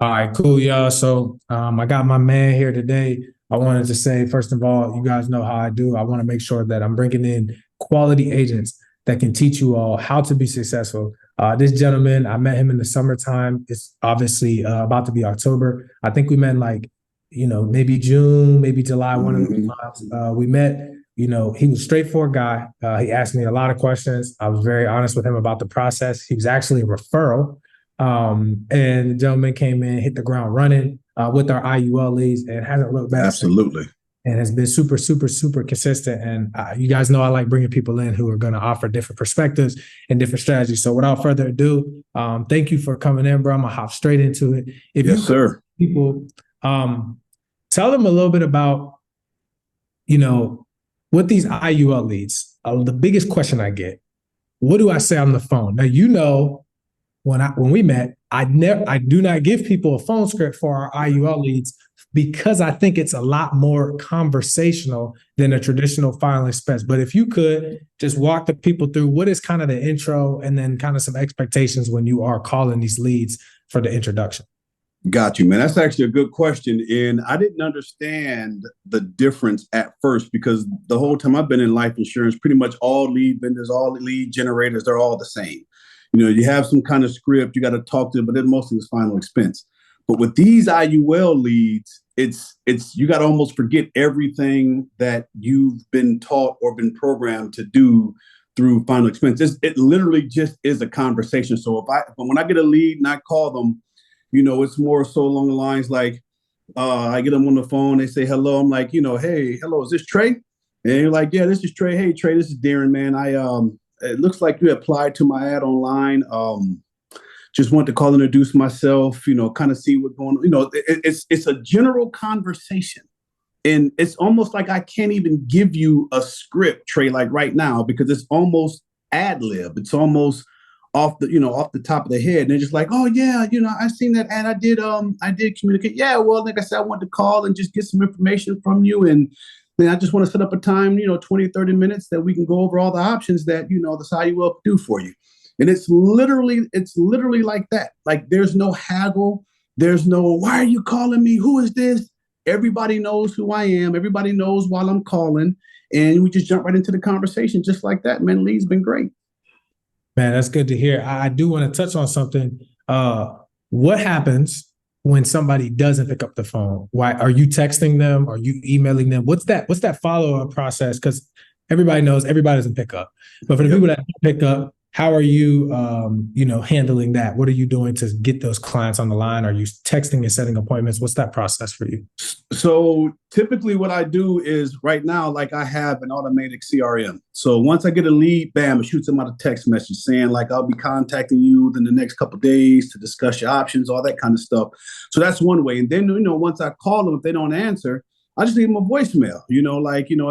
All right, cool, y'all. So I got my man here today. I wanted to say, first of all, you guys know how I do. I want to make sure that I'm bringing in quality agents that can teach you all how to be successful. This gentleman, I met him in the summertime. It's obviously about to be October. I think we met in like, maybe June, maybe July, one of those Mhm. months. We met, he was a straightforward guy. He asked me a lot of questions. I was very honest with him about the process. He was actually a referral. And the gentleman came in, hit the ground running with our IUL leads, and hasn't looked back since. Absolutely. And has been super, super, super consistent. And you guys know I like bringing people in who are going to offer different perspectives and different strategies. So without further ado, thank you for coming in, bro. I'm gonna hop straight into it. If Yes, you could, sir. people, tell them a little bit about, you know, what these IUL leads. The biggest question I get: what do I say on the phone? Now when we met, I do not give people a phone script for our IUL leads because I think it's a lot more conversational than a traditional filing expense. But if you could just walk the people through what is kind of the intro and then kind of some expectations when you are calling these leads for the introduction. Got you, man. That's actually a good question. And I didn't understand the difference at first because the whole time I've been in life insurance, pretty much all lead vendors, all lead generators, they're all the same. You have some kind of script you got to talk to, but then mostly it's final expense. But with these IUL leads, it's you got to almost forget everything that you've been taught or been programmed to do through final expense. It literally just is a conversation. So when I get a lead and I call them, it's more so along the lines like I get them on the phone, they say hello. I'm like, hey, hello, is this Trey? And you're like, yeah, this is Trey. Hey, Trey, this is Darin, man. It looks like you applied to my ad online. Just want to call and introduce myself, kind of see what's going on. It's a general conversation. And it's almost like I can't even give you a script, Trey, like right now, because it's almost ad lib. It's almost off the top of the head. And they're just like, oh yeah, I seen that ad. I did communicate. Yeah, well, like I said, I wanted to call and just get some information from you. And then I just want to set up a time, 20, 30 minutes that we can go over all the options that, the site will do for you. And it's literally like that. Like there's no haggle. There's no, why are you calling me? Who is this? Everybody knows who I am. Everybody knows while I'm calling. And we just jump right into the conversation just like that. Man, Lee's been great. Man, that's good to hear. I do want to touch on something. What happens when somebody doesn't pick up the phone? Why are you texting them? Are you emailing them? What's that follow-up process? Because everybody knows everybody doesn't pick up. But for the Yep. people that do pick up, how are you handling that? What are you doing to get those clients on the line? Are you texting and setting appointments? What's that process for you? So typically what I do is right now, like I have an automatic CRM. So once I get a lead, bam, it shoots them out a text message saying like, I'll be contacting you in the next couple of days to discuss your options, all that kind of stuff. So that's one way. And then, once I call them, if they don't answer, I just leave them a voicemail,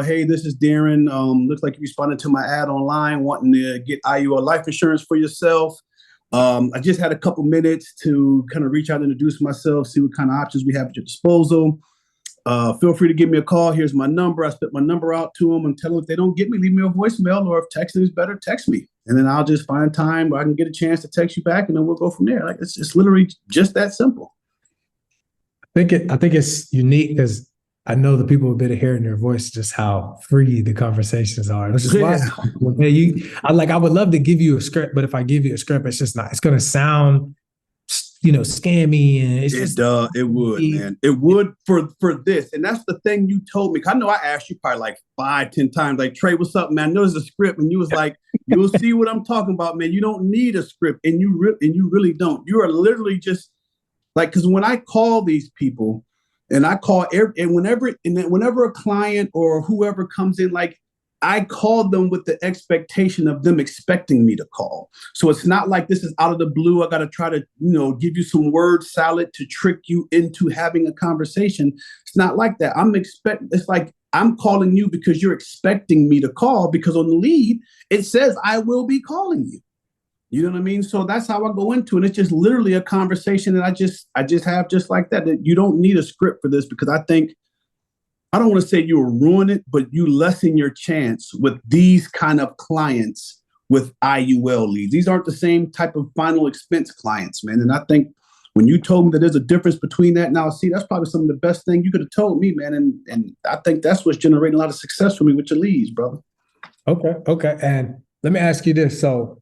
hey, this is Darin. Looks like you responded to my ad online wanting to get IUL life insurance for yourself. I just had a couple minutes to kind of reach out and introduce myself, see what kind of options we have at your disposal. Feel free to give me a call. Here's my number. I spit my number out to them and tell them if they don't get me, leave me a voicemail, or if texting is better, text me. And then I'll just find time where I can get a chance to text you back, and then we'll go from there. Like it's literally just that simple. I think it's unique because I know the people have been hearing your voice just how free the conversations are. Which is why Yeah, I would love to give you a script, but if I give you a script, it's just not. It's going to sound scammy, and it's just it would, man. It would for this. And that's the thing you told me. I know I asked you probably like 5, 10 times, like, Trey, what's up, man? I know there's a script. And you was like, you'll see what I'm talking about, man. You don't need a script. And you really don't. You are literally just like, because when I call these people and I call whenever a client or whoever comes in, like I call them with the expectation of them expecting me to call. So it's not like this is out of the blue. I got to try to, give you some word salad to trick you into having a conversation. It's not like that. It's like I'm calling you because you're expecting me to call, because on the lead, it says I will be calling you. You know what I mean? So that's how I go into it. It's just literally a conversation that I just have just like that. That you don't need a script for this, because I don't want to say you will ruin it, but you lessen your chance with these kind of clients with IUL leads. These aren't the same type of final expense clients, man. And I think when you told me that there's a difference between that now, see, that's probably some of the best thing you could have told me, man. And I think that's what's generating a lot of success for me with your leads, brother. Okay. And let me ask you this. So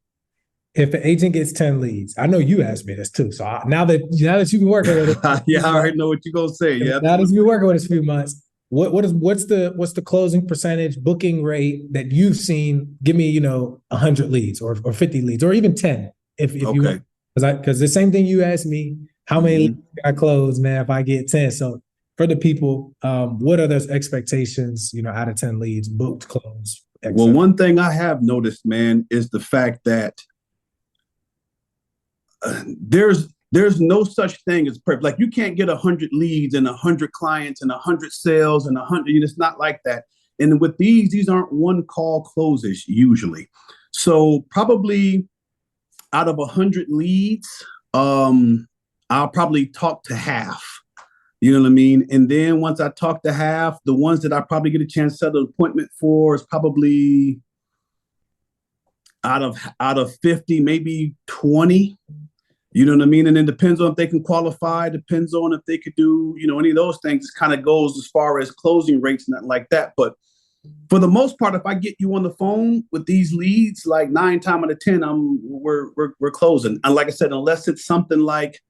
if an agent gets 10 leads, I know you asked me this too. So now that you've been working with it, Yeah, I already know what you're gonna say. Yeah. now that you've been working with us a few months, what's the closing percentage booking rate that you've seen? Give me 100 leads or 50 leads or even 10 if you Okay. want. Because the same thing you asked me, how many leads can I close, man, if I get 10? So for the people, what are those expectations, out of 10 leads, booked, closed, et Well, cetera? one thing I have noticed, man, is the fact that there's no such thing as perfect. Like you can't get 100 leads and 100 clients and 100 sales and 100. It's not like that. And with these aren't one call closes usually. So probably out of 100 leads, I'll probably talk to half. You know what I mean? And then once I talk to half, the ones that I probably get a chance to set an appointment for is probably out of 50, maybe 20. You know what I mean? And it depends on if they can qualify, depends on if they could do, any of those things. It kind of goes as far as closing rates, nothing like that. But for the most part, if I get you on the phone with these leads, like 9 times out of 10, we're closing. And like I said, unless it's something like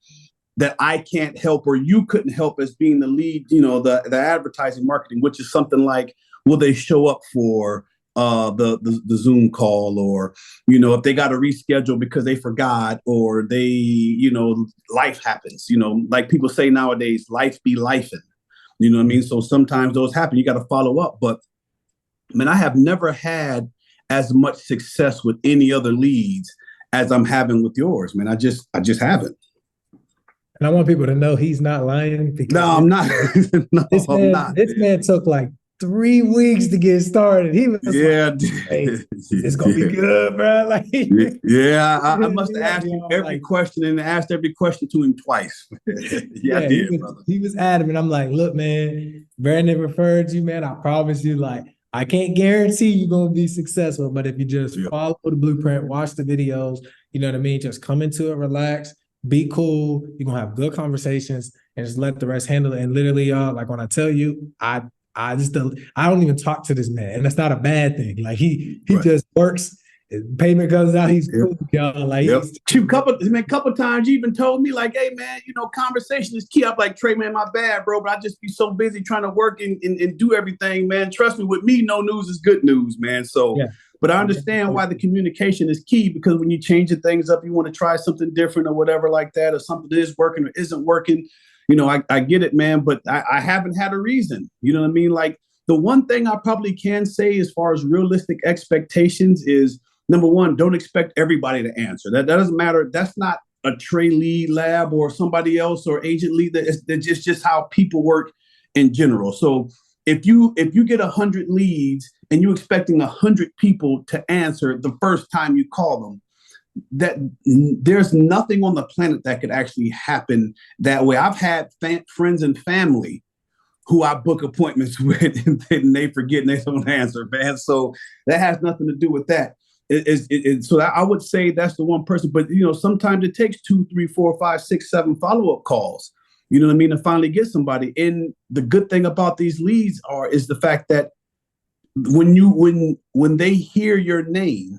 that I can't help or you couldn't help as being the lead, the advertising marketing, which is something like, will they show up for the Zoom call, or if they got to reschedule because they forgot, or they life happens, like people say nowadays, life be lifing, you know what I mean? So sometimes those happen, you got to follow up. But man, I have never had as much success with any other leads as I'm having with yours, man. I just haven't. And I want people to know he's not lying. Because No, I'm not. No, I'm not. This man took like 3 weeks to get started. He was Yeah, like, hey, it's gonna be good, bro. Like, yeah, I must have asked him every question and asked every question to him twice. Yeah, I did, brother. He was adamant. I'm like, look, man, Brandon referred you, man. I promise you, like, I can't guarantee you're gonna be successful, but if you just follow the blueprint, watch the videos, you know what I mean? Just come into it, relax, be cool. You're gonna have good conversations and just let the rest handle it. And literally, y'all, like when I tell you, I don't even talk to this man, and that's not a bad thing. Like he just works. Payment comes out, he's cool, y'all. Like couple times you even told me like, hey man, conversation is key. I'm like, Trey, man, my bad, bro, but I just be so busy trying to work and do everything, man. Trust me, with me, no news is good news, man. So but I understand why the communication is key, because when you change things up, you want to try something different or whatever like that, or something that is working or isn't working. I get it, man, but I haven't had a reason. You know what I mean? Like the one thing I probably can say as far as realistic expectations is, number one, don't expect everybody to answer. That doesn't matter. That's not a Trey lead lab or somebody else or agent lead. That's just how people work in general. So if you get 100 leads and you're expecting 100 people to answer the first time you call them, that there's nothing on the planet that could actually happen that way. I've had friends and family who I book appointments with and they forget and they don't answer, man. So that has nothing to do with that. So I would say that's the one person, but sometimes it takes 2, 3, 4, 5, 6, 7 follow-up calls, you know what I mean, to finally get somebody. And the good thing about these leads is the fact that when they hear your name,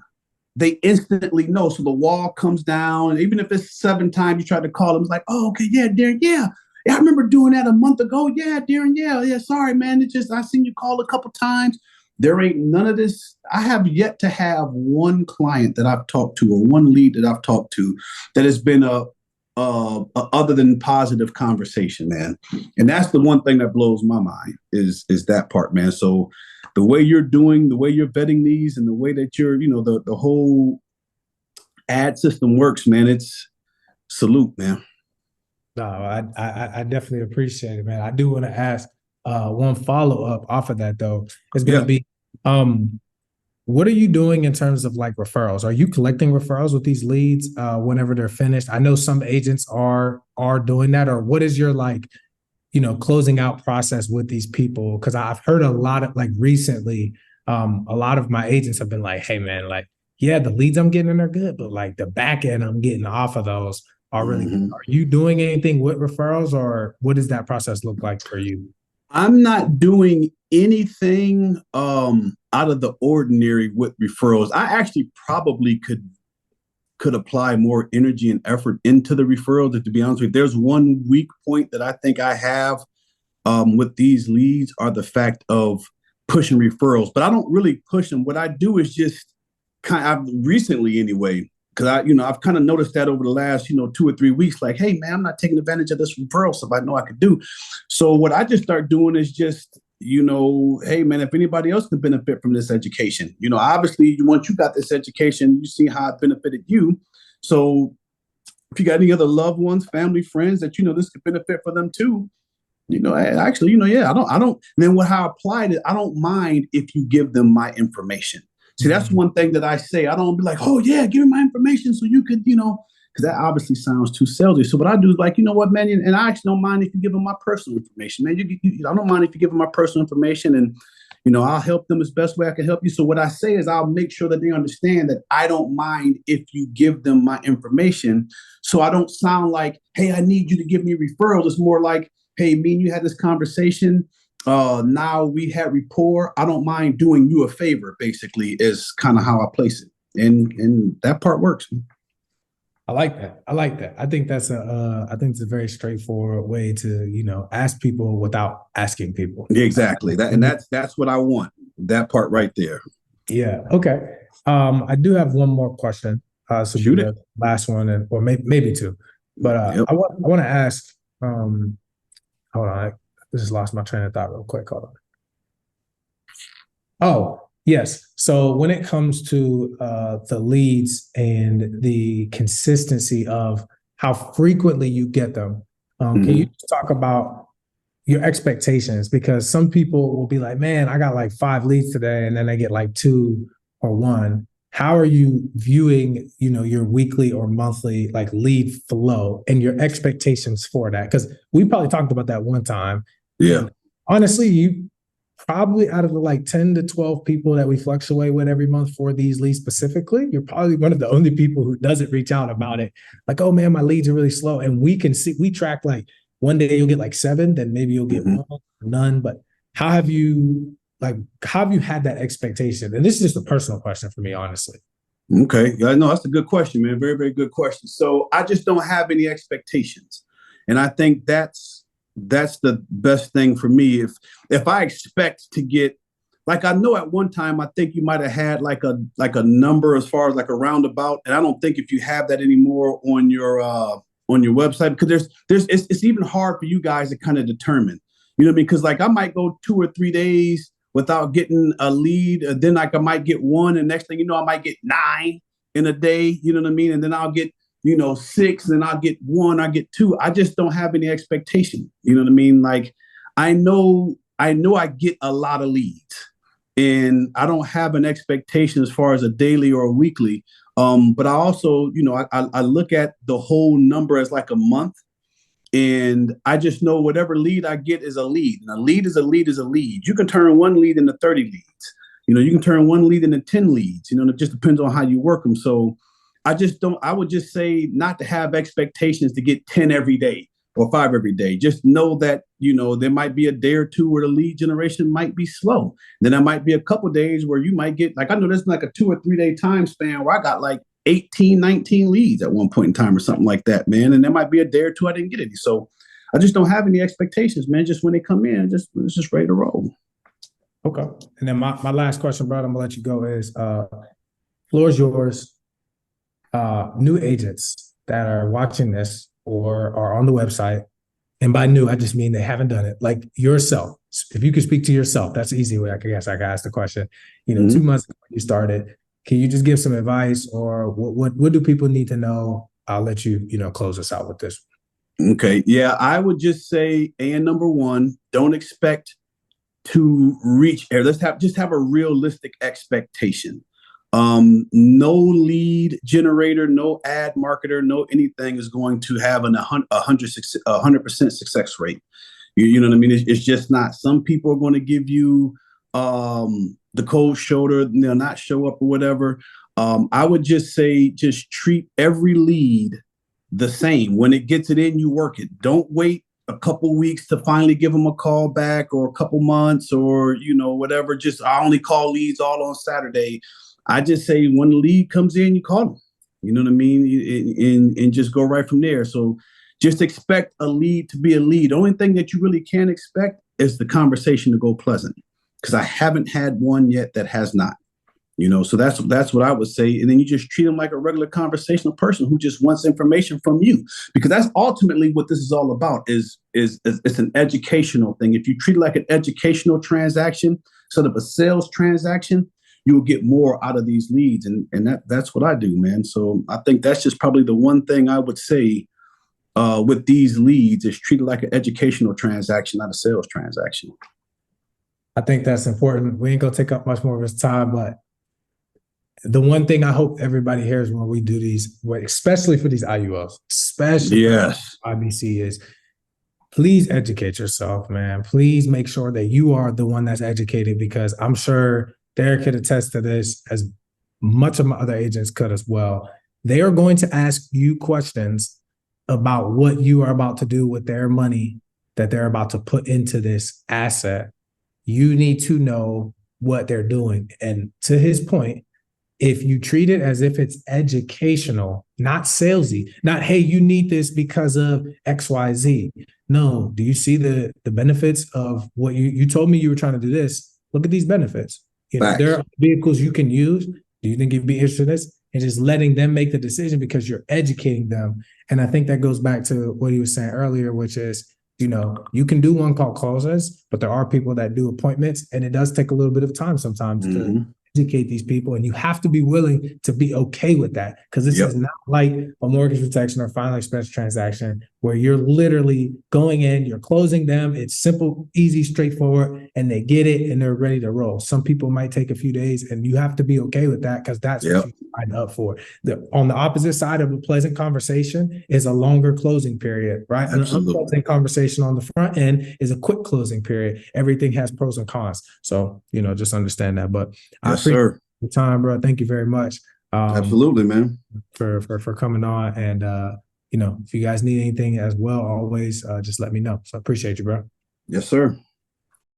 they instantly know. So the wall comes down. Even if it's 7 times you try to call them, it's like, oh, okay, yeah, Darin, yeah, I remember doing that a month ago. Yeah, Darin, yeah, sorry, man. It's just I seen you call a couple times. There ain't none of this. I have yet to have one client that I've talked to or one lead that I've talked to that has been a other than positive conversation, man. And that's the one thing that blows my mind is that part, man. So the way you're doing, the way you're vetting these, and the way that you're, the whole ad system works, man. It's salute, man. No, I definitely appreciate it, man. I do want to ask one follow up off of that though. It's going to be, what are you doing in terms of like referrals? Are you collecting referrals with these leads whenever they're finished? I know some agents are doing that, or what is your closing out process with these people? Because I've heard a lot of recently, a lot of my agents have been like, hey man, the leads I'm getting are good, but like the back end I'm getting off of those, are really good. Mhm. Are you doing anything with referrals, or what does that process look like for you? I'm not doing anything out of the ordinary with referrals. I actually probably could apply more energy and effort into the referrals. To be honest with you, there's one weak point that I think I have with these leads are the fact of pushing referrals, but I don't really push them. What I do is just I've recently anyway, because I've kind of noticed that over the last, 2 or 3 weeks, like, hey man, I'm not taking advantage of this referral stuff I know I could do. So what I just start doing is just, hey man, if anybody else can benefit from this education, obviously once you got this education, you see how it benefited you. So if you got any other loved ones, family, friends that this could benefit for them too, actually, yeah, I don't. And then how I applied it, I don't mind if you give them my information. See, that's Mhm. one thing that I say. I don't be like, oh yeah, give me my information so you could, because that obviously sounds too salesy. So what I do is like, you know what, man, and I actually don't mind if you give them my personal information, man. I don't mind if you give them my personal information, and I'll help them as best way I can help you. So what I say is I'll make sure that they understand that I don't mind if you give them my information. So I don't sound like, hey, I need you to give me referrals. It's more like, hey, me and you had this conversation. Now we had rapport. I don't mind doing you a favor, basically, is kind of how I place it. And that part works. I like that. I like that. I think I think it's a very straightforward way to, ask people without asking people. Yeah, exactly. That's what I want. That part right there. Yeah. Okay. I do have one more question. This will be Shoot it. the last one, or maybe two. But Yep. I want to ask. Hold on, I just lost my train of thought real quick. Hold on. Oh, yes. So when it comes to the leads and the consistency of how frequently you get them, can you Mhm. talk about your expectations? Because some people will be like, man, I got like 5 leads today, and then they get like two or one. How are you viewing, your weekly or monthly like lead flow and your expectations for that? Because we probably talked about that one time. Yeah. And honestly, you probably out of the like 10 to 12 people that we fluctuate with every month for these leads specifically, you're probably one of the only people who doesn't reach out about it. Like, oh man, my leads are really slow. And we track like one day you'll get like 7, then maybe you'll get Mhm. one, none. But how have you had that expectation? And this is just a personal question for me, honestly. Okay. Yeah, no, that's a good question, man. Very, very good question. So I just don't have any expectations. And I think that's the best thing for me. If I expect to get, like, I know at one time I think you might have had like a number as far as like a roundabout. And I don't think if you have that anymore on your website, because it's even hard for you guys to kind of determine. You know what I mean? Because like I might go 2 or 3 days without getting a lead. Then like I might get one, and next thing you know, I might get 9 in a day. You know what I mean? And then I'll get 6, and I'll get 1, I get 2. I just don't have any expectation. You know what I mean? Like I know I get a lot of leads, and I don't have an expectation as far as a daily or a weekly. But I also, I look at the whole number as like a month. And I just know whatever lead I get is a lead. And a lead is a lead is a lead. You can turn one lead into 30 leads. You can turn one lead into 10 leads. And it just depends on how you work them. So I would just say not to have expectations to get 10 every day or 5 every day. Just know that, there might be a day or two where the lead generation might be slow. Then there might be a couple of days where you might get, like, I know there's like a 2 or 3 day time span where I got like 18, 19 leads at one point in time or something like that, man. And there might be a day or two I didn't get any. So I just don't have any expectations, man. Just when they come in, it's just ready to roll. Okay. And then my last question, brother, I'm gonna let you go is floor is yours. New agents that are watching this or are on the website, and by new, I just mean they haven't done it. Like yourself, if you could speak to yourself, that's the easy way I guess I could ask the question. 2 months ago you started. Can you just give some advice, or what do people need to know? I'll let you close us out with this. Okay. Yeah, I would just say, and number one, don't expect to reach air. Just have a realistic expectation. No lead generator, no ad marketer, no anything is going to have a 100% success rate. You know what I mean? It's just not. Some people are going to give you the cold shoulder, they'll not show up or whatever. I would just say, just treat every lead the same. When it gets it in, you work it. Don't wait a couple weeks to finally give them a call back, or a couple months, or whatever. Just, I only call leads all on Saturday. I just say, when the lead comes in, you call them. You know what I mean? And just go right from there. So just expect a lead to be a lead. The only thing that you really can expect is the conversation to go pleasant, because I haven't had one yet that has not. So that's what I would say. And then you just treat them like a regular conversational person who just wants information from you, because that's ultimately what this is all about. Is it's an educational thing. If you treat it like an educational transaction instead of a sales transaction, you will get more out of these leads. And that's what I do, man. So I think that's just probably the one thing I would say with these leads, is treat it like an educational transaction, not a sales transaction. I think that's important. We ain't gonna take up much more of his time, but the one thing I hope everybody hears when we do these, especially for these IULs, especially Yes, IBC, is please educate yourself, man. Please make sure that you are the one that's educated, because I'm sure Derek could attest to this as much of my other agents could as well. They are going to ask you questions about what you are about to do with their money that they're about to put into this asset. You need to know what they're doing. And to his point, if you treat it as if it's educational, not salesy, not, hey, you need this because of XYZ. No, do you see the benefits of what you told me you were trying to do this? Look at these benefits. There are vehicles you can use. Do you think you'd be interested in this? And just letting them make the decision, because you're educating them. And I think that goes back to what he was saying earlier, which is, you can do one call closes, but there are people that do appointments, and it does take a little bit of time sometimes to educate these people, and you have to be willing to be okay with that, because this is not like a mortgage protection or final expense transaction where you're literally going in, you're closing them. It's simple, easy, straightforward, and they get it and they're ready to roll. Some people might take a few days, and you have to be okay with that, because that's what you signed up for. On the opposite side of a pleasant conversation is a longer closing period, right? Absolutely. An unpleasant conversation on the front end is a quick closing period. Everything has pros and cons. So, just understand that. But I appreciate the time, bro. Thank you very much. Absolutely, man. For coming on. And if you guys need anything as well, always just let me know. So I appreciate you, bro. Yes, sir.